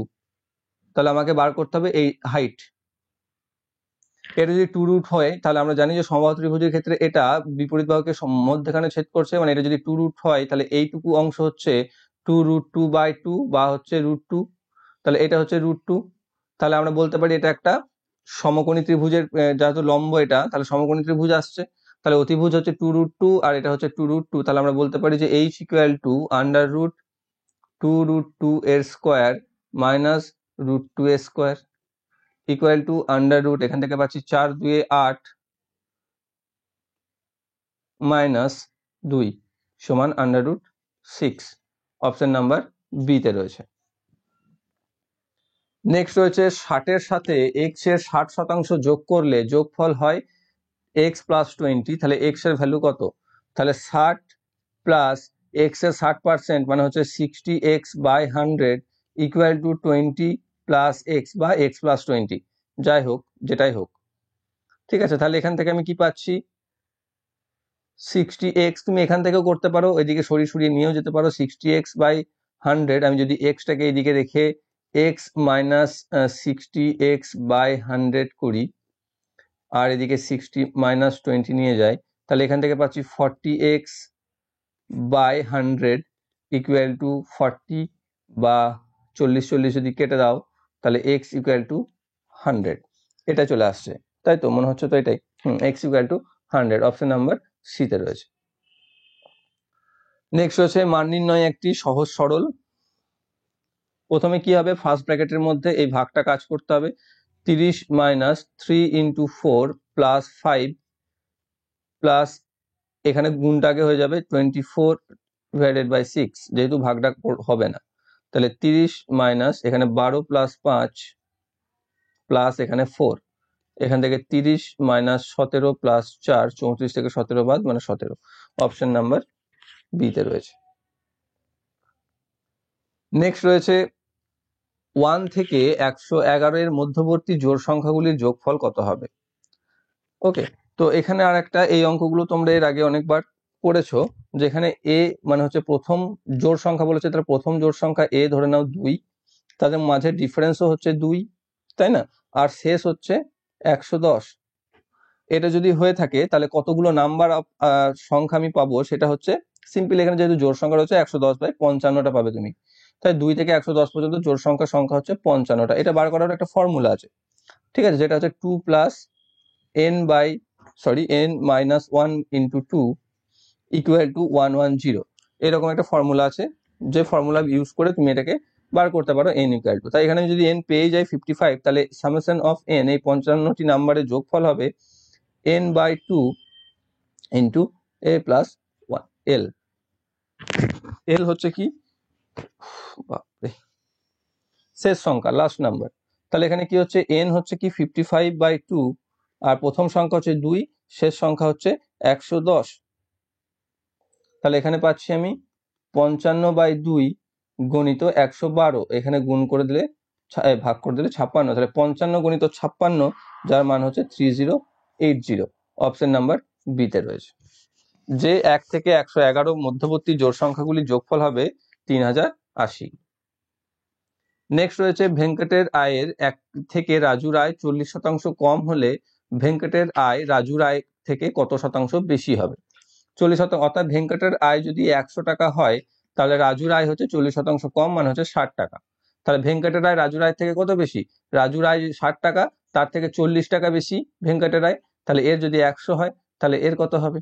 তাহলে আমাকে বার করতে হবে এই হাইট। এটা যদি 2 হয় তাহলে আমরা জানি যে সমবাহু ত্রিভুজের ক্ষেত্রে এটা বিপরীত বাহুকে মধ্যখানে ছেদ করছে, মানে এটা যদি 2 হয় তাহলে এইটুকু অংশ হচ্ছে 2√2/2 বা হচ্ছে √2, তাহলে এটা হচ্ছে √2। তাহলে আমরা বলতে পারি এটা একটা সমকোণী ত্রিভুজের, যেহেতু লম্ব এটা তাহলে সমকোণী ত্রিভুজ আসছে, তাহলে অতিভুজ হচ্ছে 2√2 আর এটা হচ্ছে 2√2, তাহলে আমরা বলতে পারি যে h = √2√2 এর স্কোয়ার মাইনাস √2 এর স্কোয়ার ইকুয়াল টু √ এখান থেকে পাচ্ছি 4 2 8 মাইনাস 2 সমান √6। অপশন নাম্বার বি তে রয়েছে। নেক্সট রয়েছে 60 এর সাথে x এর 60% যোগ করলে যোগফল হয় x + 20, তাহলে x এর ভ্যালু কত? তাহলে 60 প্লাস x এর 60% মানে হচ্ছে 60x/100 equal to 20 plus x বা x + 20, যাই হোক যেটাই হোক। ঠিক আছে, তাহলে এখান থেকে আমি কি পাচ্ছি 60x, তুমি এখান থেকেও করতে পারো, এদিকে সরিয়ে সরিয়ে নিয়েও যেতে পারো। 60x/100 আমি যদি x-টাকে এইদিকে রেখে x - 60x/100 করি আর এদিকে 60 - 20 নিয়ে যাই, তাহলে এখান থেকে পাচ্ছি 40x/100 ইকুয়াল টু 40 বা 40 40 যদি কেটে দাও তাহলে x = 100, এটা চলে আসছে, তাই তো মনে হচ্ছে তো এটাই। x = 100, অপশন নাম্বার সি তে রয়েছে। নেক্সট হচ্ছে মান নির্ণয় একটি সহজ সরল। প্রথমে কি হবে, ফার্স্ট ব্র্যাকেটের মধ্যে এই ভাগটা কাজ করতে হবে, 30 - 3 × 4 + 5 প্লাস এখানে গুণটাকে হয়ে যাবে 24/6, যেহেতু ভাগটা হবে না, তাহলে 30 মাইনাস এখানে 12 + 5 প্লাস এখানে 4, এখান থেকে 30 - 17 + 4 34 থেকে 17 বাদ মানে 17, অপশন নাম্বার বি তে রয়েছে। নেক্সট রয়েছে 1 থেকে 111 এর মধ্যবর্তী জোড় সংখ্যাগুলির যোগফল কত হবে? ওকে, তো এখানে আর একটা, এই অঙ্কগুলো তোমরা এর আগে অনেকবার করেছো, যেখানে এ মানে হচ্ছে প্রথম জোড় সংখ্যা বলেছে, তার প্রথম জোড় সংখ্যা এ ধরে নাও 2, তাদের মাঝে ডিফারেন্সও হচ্ছে 2, তাই না, আর শেষ হচ্ছে 110। এটা যদি হয়ে থাকে তাহলে কতগুলো নাম্বার সংখ্যা আমি পাবো, সেটা হচ্ছে সিম্পল, এখানে যেহেতু জোড় সংখ্যা রয়েছে 110/55টা পাবে তুমি, তাই 2 থেকে 110 পর্যন্ত জোড় সংখ্যা হচ্ছে 55টা। এটা বার করার একটা ফর্মুলা আছে, ঠিক আছে, যেটা হচ্ছে 2 + n - 1 × 2 = 110, এরকম একটা ফর্মুলা আছে, যে ফর্মুলা ইউজ করে তুমি এটাকে বার করতে পারো n = তাই এখানে যদি n পেয়ে যাই 55, তাহলে সামেশন অফ n এই 55টি নাম্বারের যোগফল হবে n/2 × a + 1 l। l হচ্ছে কি, বাপরে, শেষ সংখ্যা লাস্ট নাম্বার। তাহলে এখানে কি হচ্ছে, n হচ্ছে কি 55/2, আর প্রথম সংখ্যা হচ্ছে 2, শেষ সংখ্যা হচ্ছে 110। তাহলে এখানে পাচ্ছি আমি 55/2 গণিত 112, এখানে গুণ করে দিলে ভাগ করে দিলে 56, তাহলে 55 গণিত 56, যার মান হচ্ছে 3080। অপশন নাম্বার বিতে রয়েছে। যে 1 থেকে 111 মধ্যবর্তী জোড় সংখ্যাগুলির যোগফল হবে 3080। নেক্সট রয়েছে ভেঙ্কটের আয়ের 1 থেকে রাজুর আয় 40% কম হলে ভেঙ্কটের আয় রাজুর আয় থেকে কত শতাংশ বেশি হবে? 40%, অর্থাৎ ভেঙ্কটের আয় যদি 100 টাকা হয়, তাহলে রাজুর আয় হচ্ছে 40% কম, মানে হচ্ছে 60 টাকা। তাহলে ভেঙ্কটের আয় রাজুর আয় থেকে কত বেশি? রাজুর আয় 60 টাকা, তার থেকে 40 টাকা বেশি ভেঙ্কটের আয়। তাহলে এর যদি 100 হয়, তাহলে এর কত হবে?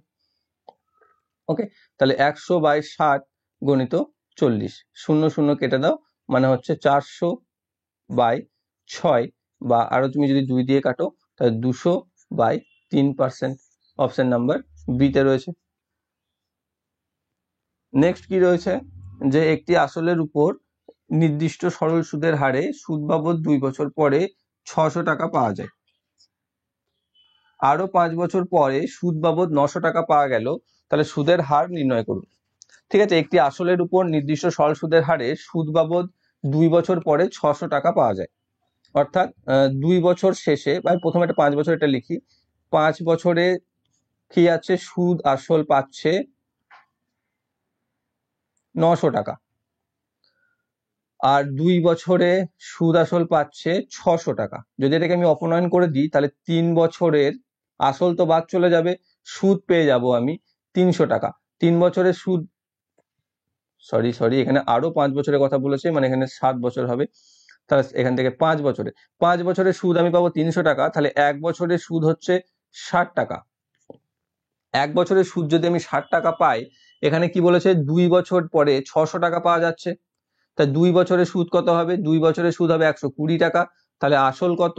ওকে, তাহলে 100/60 গণিত 40, 0 0 কেটে দাও, মানে হচ্ছে 400/6, বা আরো তুমি যদি 2 দিয়ে কাটো তাহলে 200/3%। অপশন নাম্বার বিতে রয়েছে। নেক্সট কি রয়েছে, যে একটি আসলের উপর নির্দিষ্ট সরল সুদের হারে সুদ বাবদ 2 বছর পরে 600 টাকা পাওয়া যায়, আরো 5 বছর পরে সুদ বাবদ 900 টাকা পাওয়া গেল, তাহলে সুদের হার নির্ণয় করুন। ঠিক আছে, একটি আসলের উপর নির্দিষ্ট সরল সুদের হারে সুদ বাবদ 2 বছর পরে 600 টাকা পাওয়া যায়, অর্থাৎ 2 বছর শেষে, বা প্রথমে একটা 5 বছর এটা লিখি, 5 বছরে কি আছে, সুদ আসল পাচ্ছে 900 টাকা, আর 2 বছরে সুদ আসল পাচ্ছে 600 টাকা। যদি এটাকে আমি অপনয়ন করে দিই, তাহলে 3 বছরের আসল তো বাদ চলে যাবে, সুদ পেয়ে যাব আমি 300 টাকা। 3 বছরের সুদ, সরি, এখানে আরো 5 বছরের কথা বলেছে, মানে এখানে 7 বছর হবে। তাহলে এখান থেকে 5 বছরের সুদ আমি পাবো 300 টাকা, তাহলে 1 বছরের সুদ হচ্ছে 60 টাকা। 1 বছরের সুদ যদি আমি 60 টাকা পাই, এখানে কি বলেছে, 2 বছর পরে 600 টাকা পাওয়া যাচ্ছে, তা 2 বছরের সুদ কত হবে? 2 বছরের সুদ হবে 120 টাকা। তাহলে আসল কত?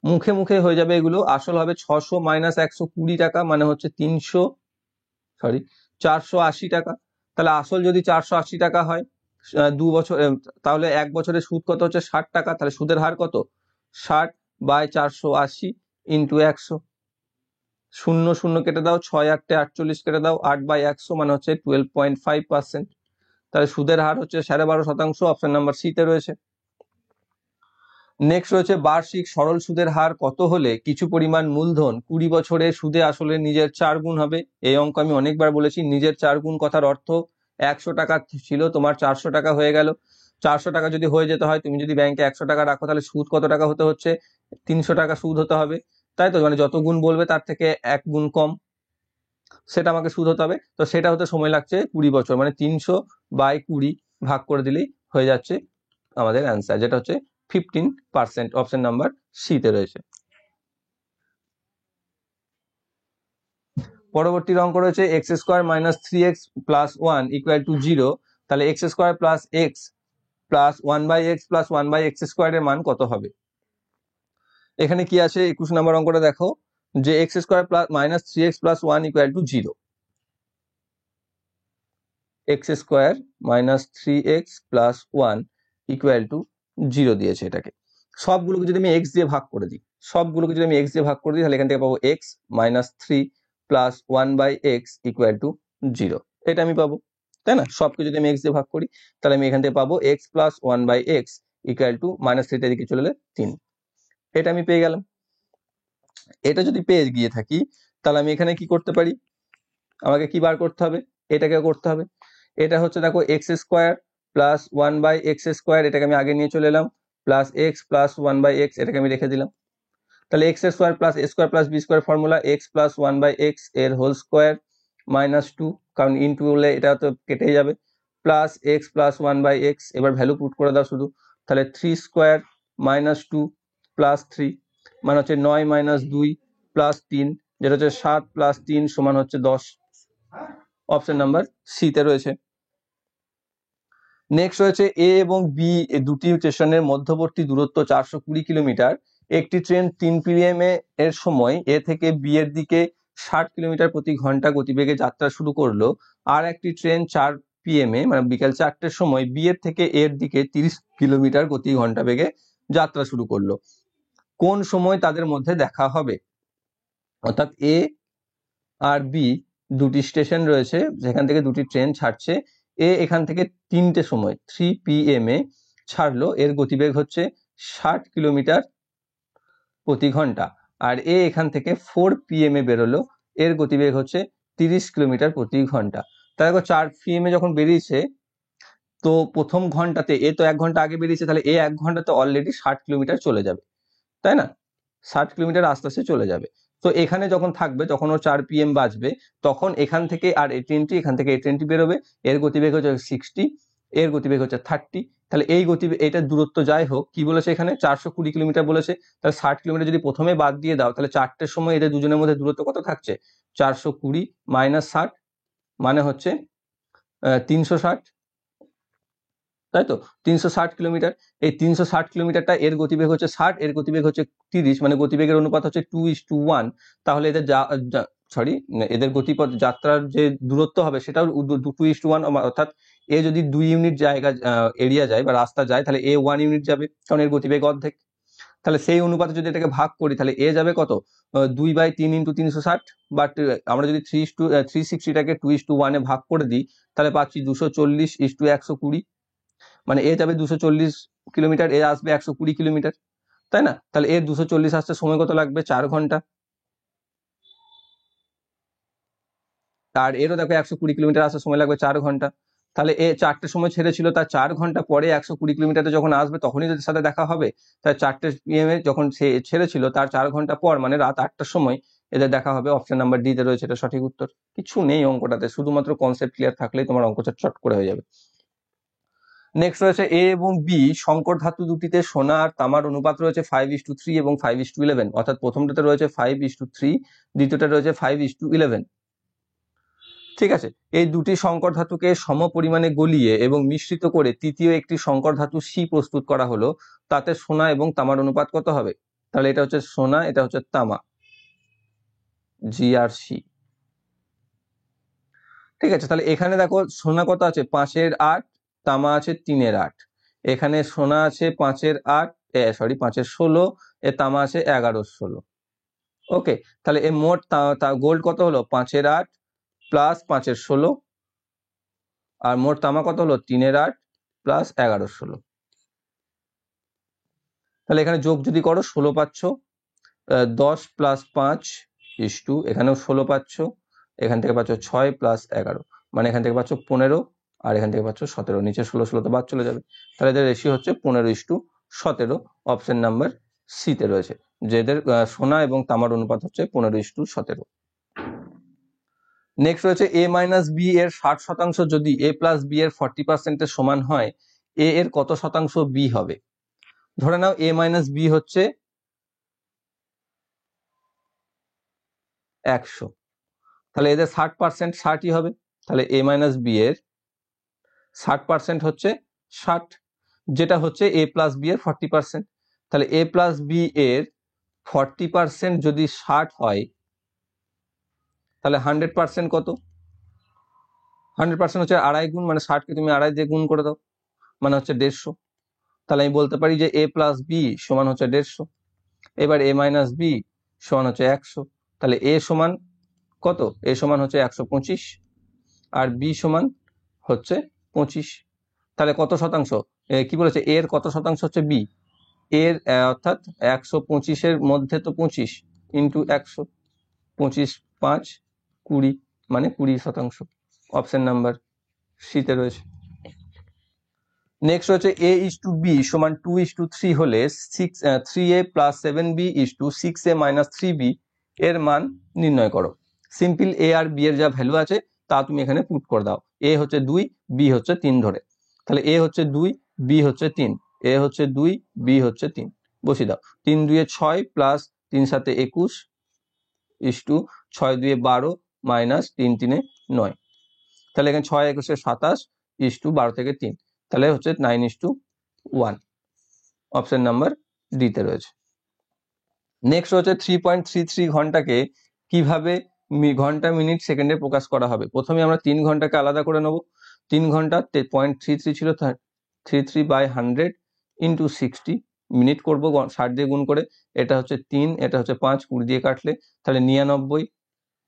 মুখে মুখে হয়ে যাবে এগুলো, আসল হবে 600 মাইনাস 120 টাকা, মানে হচ্ছে 480 টাকা। তাহলে আসল যদি 480 টাকা হয়, 2 বছর, তাহলে 1 বছরের সুদ কত হচ্ছে 60 টাকা, তাহলে সুদের হার কত? 60/480 ইন্টু 100। 0 0 কেটে দাও, 6 8 48 কেটে দাও, 8/100, মানে হচ্ছে 12.5%। তাহলে সুদের হার হচ্ছে 12.5%। অপশন নাম্বার সিতে রয়েছে। নেক্সট রয়েছে বার্ষিক সরল সুদের হার কত হলে কিছু পরিমাণ মূলধন 20 বছরে সুদে আসলে নিজের 4 গুণ হবে? এই অঙ্ক আমি অনেকবার বলেছি। নিজের 4 গুণ কথার অর্থ 100 টাকা ছিল, তোমার 400 টাকা হয়ে গেল। 400 টাকা যদি হয়ে যেতে হয়, তুমি যদি ব্যাংকে 100 টাকা রাখো, তাহলে সুদ কত টাকা হতে হচ্ছে? 300 টাকা সুদ হতে হবে, তাই তো? মানে যত গুণ বলবে তার থেকে 1 গুণ কম, সেটা আমাকে সুদ হতে হবে। তো সেটা হতে সময় লাগছে 20 বছর, মানে 300/20 ভাগ করে দিলেই হয়ে যাচ্ছে আমাদের অ্যান্সার, যেটা হচ্ছে 15%। অপশন নাম্বার সিতে রয়েছে। পরবর্তী অঙ্ক রয়েছে x² - 3x + 1 = 0। তাহলে x² + x + 1/x + 1/x² এর মান কত হবে? এখানে কি আছে, 21 নম্বর অঙ্কটা দেখো, যে x² - 3x + 1 = 0। x² - 3x + 1 = 0 দিয়েছে এটাকে। সবগুলোকে যদি আমি x দিয়ে ভাগ করে দিই, তাহলে এখান থেকে পাবো x - 3 + 1/x = 0, এটা আমি পাবো, তাই না? সবকে যদি আমি x দিয়ে ভাগ করি, তাহলে আমি এখান থেকে পাবো x + 1/x = -3 এদিকে চলে এলে 3, এটা আমি পেয়ে গেলাম। এটা যদি পেয়ে গিয়ে থাকি, তাহলে আমি এখানে কি করতে পারি, আমাকে কি বার করতে হবে? এটাকে করতে হবে। এটা হচ্ছে দেখো x² + 1/x², এটাকে আমি আগে নিয়ে চলে এলাম, প্লাস x + 1/x, এটাকে আমি রেখে দিলাম। তাহলে x² + a² + b² formula x + 1/x এর হোল স্কোয়ার -2, কারণ ইনটু হলে এটা তো কেটে যাবে, প্লাস x + 1/x, এবার ভ্যালু পুট করে দাও শুধু। তাহলে 3² - 2 + 3, মানে হচ্ছে 9 - 2 + 3, যেটা হচ্ছে 7 + 3 = 10। অপশন নাম্বার সিতে রয়েছে। নেক্সট রয়েছে এ এবং বি দুটি স্টেশনের মধ্যবর্তী দূরত্ব 420 কিলোমিটার। একটি ট্রেন 3 pm এর সময় এ থেকে বি এর দিকে 60 কিলোমিটার প্রতি ঘন্টা গতিবেগে যাত্রা শুরু করলো, আর একটি ট্রেন 4 PM এ মানে বিকাল 4টের সময় বি এর থেকে এর দিকে 30 কিলোমিটার প্রতি ঘন্টা বেগে যাত্রা শুরু করলো, কোন সময় তাদের মধ্যে দেখা হবে? অর্থাৎ এ আর বি দুটি স্টেশন রয়েছে যেখান থেকে দুটি ট্রেন ছাড়ছে। এ এখান থেকে 3টে সময় 3 PM এ ছাড়লো, এর গতিবেগ হচ্ছে 60 কিলোমিটার প্রতি ঘন্টা। আর এ এখান থেকে 4 PM এ বেরোলো, এর গতিবেগ হচ্ছে 30 কিলোমিটার প্রতি ঘন্টা। তাহলে দেখো 4 PM এ যখন বেরিয়েছে, তো প্রথম ঘন্টাতে এ তো 1 ঘন্টা আগে বেরিয়েছে, তাহলে এ 1 ঘন্টাতে অলরেডি 60 কিলোমিটার চলে যাবে, তাই না? 60 কিলোমিটার আস্তে আস্তে চলে যাবে। তো এখানে যখন থাকবে তখন ও 4 PM বাজবে, তখন এখান থেকে আর এই ট্রেনটি এখান থেকে এই ট্রেনটি বেরোবে, এর গতিবেগ হচ্ছে 60, এর গতিবেগ হচ্ছে 30। তাহলে এই গতিবেগ, এটা দূরত্ব যাই হোক, কি বলেছে এখানে 420 কিলোমিটার বলেছে, তাহলে 60 কিলোমিটার যদি প্রথমে বাদ দিয়ে দাও, তাহলে 4টের সময় এদের দুজনের মধ্যে দূরত্ব কত থাকছে? 420 মাইনাস 60 মানে হচ্ছে 360, তাই তো? 360 কিলোমিটার। এই 360 কিলোমিটারটা এর গতিবেগ হচ্ছে 60, এর গতিবেগ হচ্ছে 30, মানে গতিবেগের অনুপাত হচ্ছে 2:1। তাহলে এদের সরি, এদের গতিপথ যাত্রার যে দূরত্ব হবে সেটাও 2:1, অর্থাৎ এ যদি 2 ইউনিট জায়গা এরিয়া যায় বা রাস্তা যায়, তাহলে এ 1 ইউনিট যাবে, কারণ এর গতিবেগ অর্ধেক। তাহলে সেই অনুপাতে যদি এটাকে ভাগ করি, তাহলে এ যাবে কত? 2/3 ইন্টু 360। বাট আমরা যদি 360টাকে 2:1 এ ভাগ করে দিই, তাহলে পাচ্ছি 240:120, মানে এ যাবে 240 কিলোমিটার, এ আসবে 120 কিলোমিটার, তাই না? তাহলে এর 240 আসতে সময় কত লাগবে? 4 ঘন্টা। আর এরও দেখো 120 কিলোমিটার আসতে সময় লাগবে 4 ঘন্টা। তাহলে এ 4টের সময় ছেড়েছিল, তার 4 ঘন্টা পরে 120 কিলোমিটারে যখন আসবে তখনই তাদের সাথে দেখা হবে। তাই 4টে PM এ যখন সে ছেড়েছিল তার 4 ঘন্টা পর, মানে রাত 8টার সময় এদের দেখা হবে। অপশন নাম্বার ডি তে রয়েছে এটা সঠিক উত্তর। কিছু নেই অঙ্কটাতে, শুধুমাত্র কনসেপ্ট ক্লিয়ার থাকলেই তোমার অঙ্কটা চট করে হয়ে যাবে। নেক্সট রয়েছে এ এবং বি সংকর ধাতু দুটিতে সোনা আর তামার অনুপাত রয়েছে 5:3 এবং 5:11, অর্থাৎ প্রথমটাতে রয়েছে 5:3, দ্বিতীয়টা রয়েছে 5:11। ঠিক আছে, এই দুটি সংকর ধাতুকে সম পরিমাণে গলিয়ে এবং মিশ্রিত করে তৃতীয় একটি সংকর ধাতু সি প্রস্তুত করা হলো, তাতে সোনা এবং তামার অনুপাত কত হবে? তাহলে এটা হচ্ছে সোনা, এটা হচ্ছে তামা, জি আর সি। ঠিক আছে, তাহলে এখানে দেখো সোনা কত আছে? 5/8, তামা আছে 3/8। এখানে সোনা আছে 5/8, 5/16, এ তামা আছে 11/16। ওকে, তাহলে এ মোট গোল্ড কত হলো? 5/8 প্লাস 5/16, আর মোট তামা কত হলো? 3/8 প্লাস 11/16। তাহলে এখানে যোগ যদি করো 16 পাচ্ছ, 10 প্লাস 5 ইস্টু এখানেও 16 পাচ্ছ, এখান থেকে পাচ্ছ 6 প্লাস 11, মানে এখান থেকে পাচ্ছ 15, আর এখান থেকে পাচ্ছ 17। নিচে 16 তো বাদ চলে যাবে, তাহলে এদের রেশিও হচ্ছে 15:17। অপশন নাম্বার সি তে রয়েছে, যে এদের সোনা এবং তামার অনুপাত হচ্ছে 15:17। নেক্সট রয়েছে এ মাইনাস বি এর 60% যদি এ প্লাস বি এর 40%-এর সমান হয়, এ এর কত শতাংশ বি হবে? ধরে নাও এ মাইনাস বি হচ্ছে 100, তাহলে এদের 60% 60ই হবে। তাহলে এ মাইনাস বি এর 60% হচ্ছে 60, যেটা হচ্ছে এ প্লাস বি এর 40%। তাহলে এ প্লাস বি এর 40% যদি 60 হয়, তাহলে 100% কত? 100% হচ্ছে 2.5 গুণ, মানে 60কে তুমি 2.5 দিয়ে গুণ করে দাও, মানে হচ্ছে 150। তাহলে আমি বলতে পারি যে এ প্লাস বি সমান হচ্ছে 150। এবার এ মাইনাস বি সমান হচ্ছে 100, তাহলে এ সমান কত? এ সমান হচ্ছে 125, আর বি সমান হচ্ছে 25। তাহলে কত শতাংশ? কি বলেছে? এর কত শতাংশ হচ্ছে বি? এর অর্থাৎ 125-এর মধ্যে তো 25 ইন্টু 100, 25 5 20, মানে 20%। অপশন নাম্বার সি তে রয়েছে। নেক্সট হচ্ছে এ ইস টু বি সমান 2:3 হলে 3a plus 7b is to 6a minus 3b এর মান নির্ণয় করো। সিম্পল এ আর বি এর যা ভ্যালু আছে তা তুমি এখানে পুট করে দাও। এ হচ্ছে 2, বি হচ্ছে 3 ধরে, তাহলে এ হচ্ছে 2, বি হচ্ছে 3, এ হচ্ছে 2, বি হচ্ছে 3, বসিয়ে দাও। 3 2 6 প্লাস 3 7 21 ইস টু 6 2 12 মাইনাস 3 3 9। তাহলে এখানে 6 21 27 ইস টু 12 থেকে 3, তাহলে হচ্ছে 9:1। অপশন নাম্বার ডি তে রয়েছে। নেক্সট হচ্ছে 3.33 ঘন্টাকে কিভাবে ঘন্টা মিনিট সেকেন্ডে প্রকাশ করা হবে। প্রথমে আমরা 3 ঘন্টাকে আলাদা করে নেব। 3 ঘন্টা 0.33 ছিল, 33 বাই 100 ইন্টু 60, মিনিট করবো 60 দিয়ে গুণ করে। এটা হচ্ছে 3, এটা হচ্ছে 5, 20 দিয়ে কাটলে তাহলে 99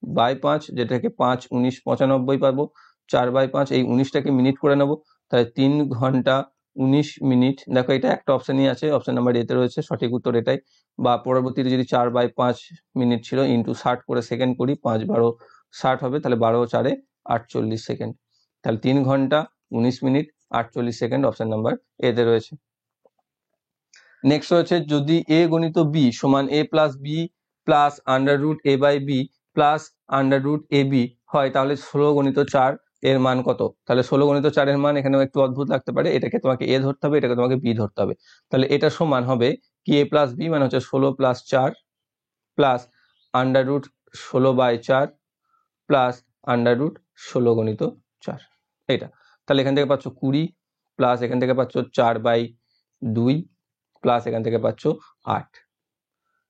বাই 5, যেটাকে 5 19 95 পাবো। 4 বাই 5, এই 19টাকে মিনিট করে নেব। তাহলে 3 ঘন্টা 19 মিনিট। দেখো এটা একটা অপশনই আছে, অপশন নাম্বার এতে রয়েছে, সঠিক উত্তর এটাই। বা পরবর্তীতে যদি 4 বাই 5 মিনিট ছিল ইন্টু 60 করে সেকেন্ড করি, 5 12 60 হবে, তাহলে 12 4 48 সেকেন্ড। তাহলে 3 ঘন্টা 19 মিনিট 48 সেকেন্ড, অপশন নাম্বার এতে রয়েছে। নেক্সট রয়েছে, যদি a গণিত b সমান a plus b plus under root a by b plus under root a b হয়, তাহলে 16 গণিত 4 এর মান কত? তাহলে 16 গণিত 4 এর মান এখানেও একটু অদ্ভুত লাগতে পারে, এটাকে তোমাকে a ধরতে হবে, এটাকে তোমাকে b ধরতে হবে। তাহলে এটা সমান হবে কি, a প্লাস b মানে হচ্ছে 16 plus 4 plus under root 16 by 4 plus under root 16 গণিত 4, এটা। তাহলে এখান থেকে পাচ্ছ 20 প্লাস এখান থেকে পাচ্ছ 4 বাই 2 প্লাস এখান থেকে পাচ্ছ 8।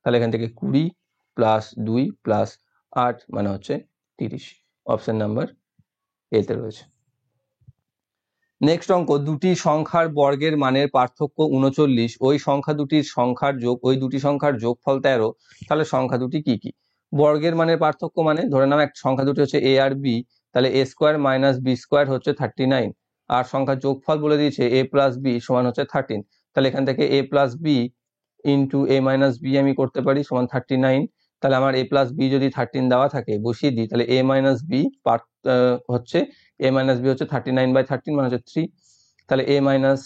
তাহলে এখান থেকে 20 প্লাস 2 প্লাস 8 মানে হচ্ছে 30, অপশন নাম্বার এতে রয়েছে। নেক্সট অঙ্ক, দুটি সংখ্যার বর্গের মানের পার্থক্য 39, ওই সংখ্যা দুটির সংখ্যার যোগ, ওই দুটি সংখ্যার যোগফল 13, তাহলে সংখ্যা দুটি কি কি? বর্গের মানের পার্থক্য মানে ধরে নাও এক সংখ্যা দুটি হচ্ছে a আর b, তাহলে a square minus b square হচ্ছে 39, আর সংখ্যার যোগফল বলে দিয়েছে a প্লাস b সমান হচ্ছে 13। তাহলে এখান থেকে a plus b into a minus b আমি করতে পারি সমান 39। তাহলে আমার a প্লাস b যদি 13 দেওয়া থাকে বসিয়ে দিই, তাহলে a মাইনাস b হচ্ছে a মাইনাস b হচ্ছে 39 বাই 13 মানে হচ্ছে 3। তাহলে a মাইনাস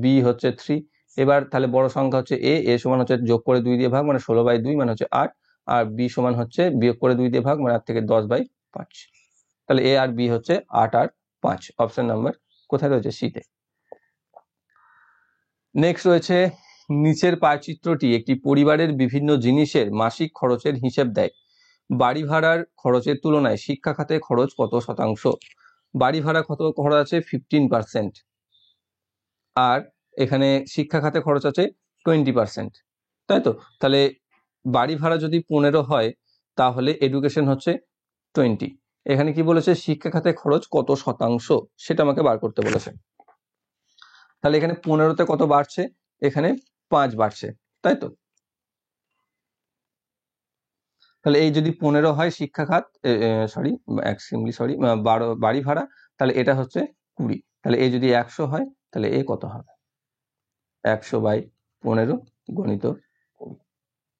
b হচ্ছে 3। এবার তাহলে বড় সংখ্যা হচ্ছে a সমান হচ্ছে যোগ করে 2 দিয়ে ভাগ মানে 16 বাই 2 মানে হচ্ছে 8, আর b সমান হচ্ছে বিয়োগ করে 2 দিয়ে ভাগ মানে 8 থেকে 10 বাই 5। তাহলে a আর b হচ্ছে 8 আর 5, অপশন নাম্বার কোথায় রয়েছে? সিতে। নেক্সট রয়েছে, নিচের পাঁচচিত্রটি একটি পরিবারের বিভিন্ন জিনিসের মাসিক খরচের হিসেব দেয়। বাড়ি ভাড়ার খরচের তুলনায় শিক্ষা খাতে খরচ কত শতাংশ? বাড়ি ভাড়া কত খরচ আছে? 15%, আর এখানে শিক্ষা খাতে খরচ আছে 20%, তাই তো? তাহলে বাড়ি ভাড়া যদি 15 হয় তাহলে এডুকেশন হচ্ছে 20। এখানে কি বলেছে? শিক্ষা খাতে খরচ কত শতাংশ সেটা আমাকে বার করতে বলেছে। তাহলে এখানে 15তে কত বাড়ছে? এখানে 5 বাড়ছে, তাই তো? তাহলে এই যদি 15 হয় শিক্ষা খাত, সরি 12 বাড়ি ভাড়া, তাহলে এটা হচ্ছে 20। তাহলে এই যদি 100 হয় তাহলে এ কত হবে? 100 বাই 15 গণিত 20।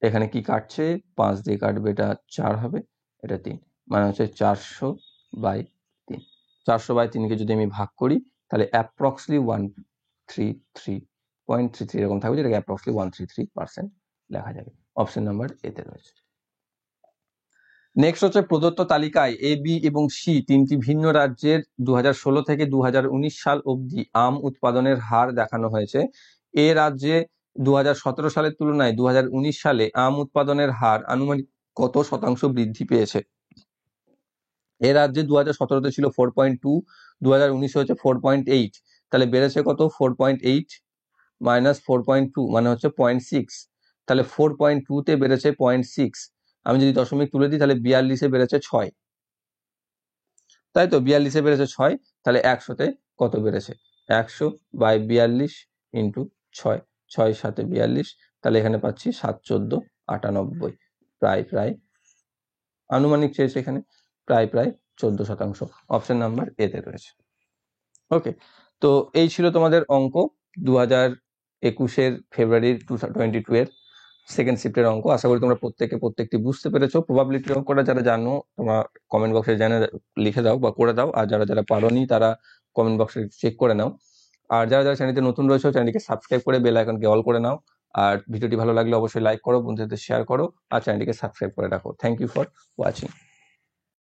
এখানে কি কাটছে? 5 দিয়ে কাটবে, এটা 4 হবে, এটা 3, মানে হচ্ছে 400 বাই 3। 400 বাই 3কে যদি আমি ভাগ করি তাহলে অ্যাপ্রক্সলি 133.33 এরকম থাকবে, যেটাকে অ্যাপ্রক্সলি 133% লেখা যাবে। অপশন নাম্বার এতে রয়েছে। নেক্সট হচ্ছে, প্রদত্ত তালিকায় এ, বি এবং সি তিনটি ভিন্ন রাজ্যের 2016 থেকে 2019 সাল অবধি আম উৎপাদনের হার দেখানো হয়েছে। এ রাজ্যে 2017 সালের তুলনায় 2019 সালে আম উৎপাদনের হার আনুমানিক কত শতাংশ বৃদ্ধি পেয়েছে? এ রাজ্যে 2017-তে ছিল 4.2, 2019 হচ্ছে 4.8, তাহলে বেড়েছে কত? 4.8 মাইনাস 4.2 মানে হচ্ছে 0.6, তাহলে 4.2-তে বেড়েছে 0.6। আমি যদি দশমিক তুলে দিই তাহলে 42-এ বেড়েছে 6, তাই তো? 42-এ বেড়েছে 6, তাহলে 100-তে কত বেড়েছে? 100 বাই 42 ইন্টু 6, 6 7 42, তাহলে এখানে পাচ্ছি 7 14 98, প্রায় আনুমানিক চেয়েছে এখানে, প্রায় 14%। অপশন নাম্বার এতে রয়েছে। ওকে, তো এই ছিল তোমাদের অঙ্ক 2021-এর ফেব্রুয়ারির 2022 এর সেকেন্ড শিফটের অঙ্ক। আশা করি তোমরা প্রত্যেকটি বুঝতে পেরেছো। প্রবাবিলিটির অঙ্কটা যারা জানো তোমরা কমেন্ট বক্সে জানে লিখে দাও বা করে দাও, আর যারা পারোনি তারা কমেন্ট বক্সে চেক করে নাও। আর যারা চ্যানেলতে নতুন রয়েছে চ্যানেলটিকে সাবস্ক্রাইব করে বেল আইকনকে অল করে নাও। আর ভিডিওটি ভালো লাগলে অবশ্যই লাইক করো, বন্ধুদের শেয়ার করো, আর চ্যানেলটিকে সাবস্ক্রাইব করে রাখো। Thank you for watching.